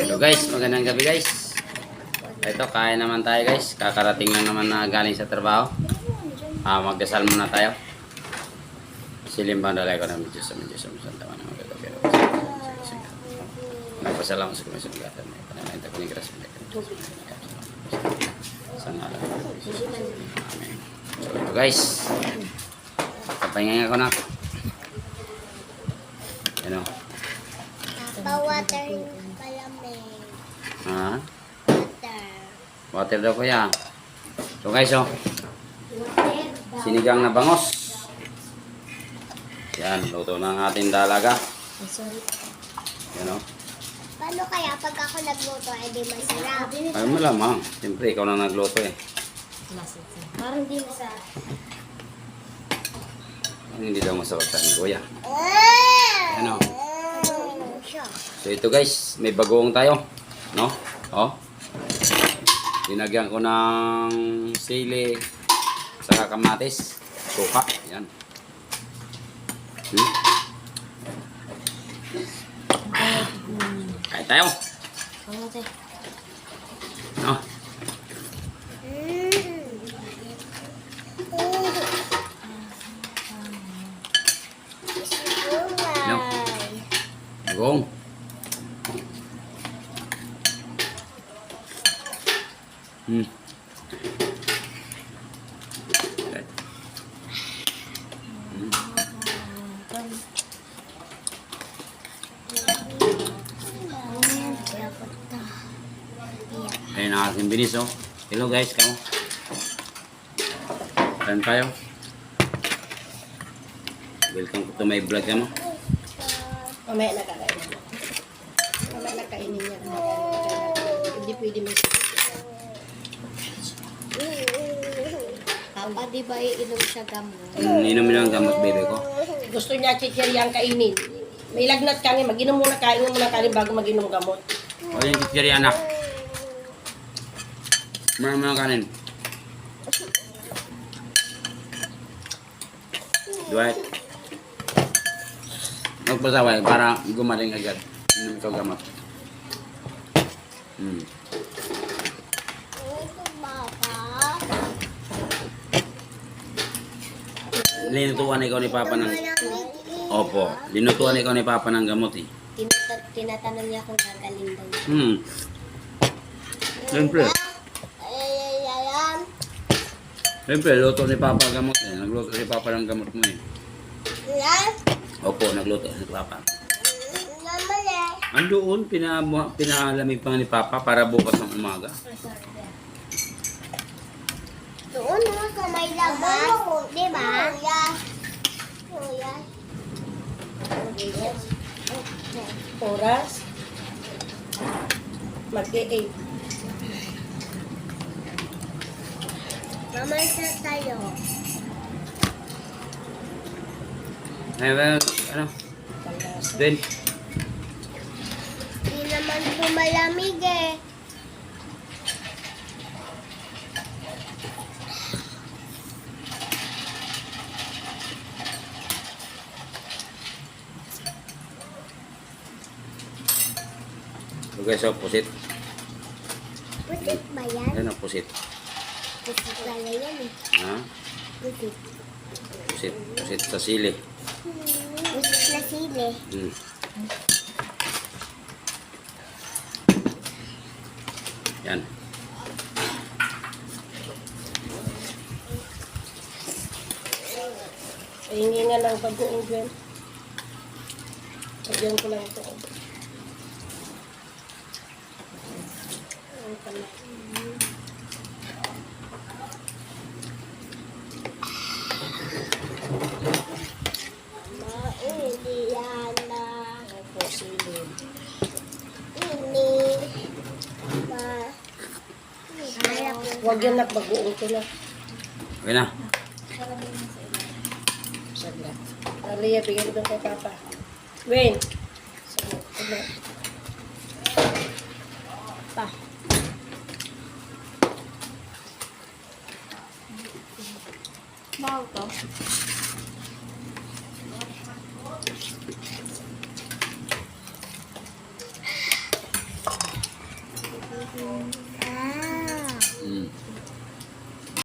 Hello guys, magandang gabi guys. Ito, kain naman tayo guys. Kakarating lang naman na galing sa trabaho. Magdasal muna tayo. Silimbang dalay ko ng medyo sa tawa na magagabi. Nagpasalamat sa kumisa magatan. Pananayta ko ni Grace. Sa ngalan. Amen. So ito guys. Kapahingay ko na. Ano? Pa-water yung palamig. Ha? Water. Water daw kuya. So guys, oh. Sinigang na bangos. Yan, luto ng ating dalaga. Sorry. Yan, oh. Paano kaya pag ako nagluto, edi masarap? Ay, malamang. Siyempre, ikaw na nagluto eh. Parang di masarap. Hindi daw masarap sa ni kuya. Ano? So ito guys, may bagoong tayo. No? Oh. Dinagyan ko ng sili sa kamatis. Suka. Yan. Kain tayo. No? No? Bagoong. Ayun ang aking binis, oh. Hello guys, kamo. Kain tayo. Welcome to my vlog, kamo. Mamaya na kakainin. Mamaya na kainin niya. Hindi pwede may Papa, di ba iinom siya gamot? Inumin ang gamot, baby ko. gusto niya chichirya kainin. May lagnat kami, mag-inom muna kanin bago mag-inom gamot. O yung chichiri, anak. Marami ng kanin. Dwight. Magpasaway para gumaling agad. Inom ikaw gamot. Linutuan ikaw ni Papa ng... Opo. Linutuan ikaw ni Papa ng gamot eh. Tinatanong niya kung gagaling daw. Siyempre. Siyempre, luto ni Papa ang gamot eh. Nagluto si Papa ng gamot mo eh. Opo, nagluto si Papa. Andoon, pinalamig pa ni Papa para bukas ng umaga. Doon mo sa may labas, di ba? Oras. Mag-e-8. Mamaysa tayo. Ay, well, ano? Then, Hindi naman po malamig eh. so guys, oh, pusit. Pusit ba yan? Yan ang pusit. Pusit pala yan eh. Ha? Pusit. Pusit sa sili. Pusit na sili. Yan. Hingi nga ng pag-uong Gwen. Pagyan ko lang ito. Mailiana. Opo, silid. Ini. Huwag yan na pag-uong ko na. Okay na. Saglit. Alia, bigyan ko kay Papa. Gwen. Saglit. Pa. Bawa to. Mm.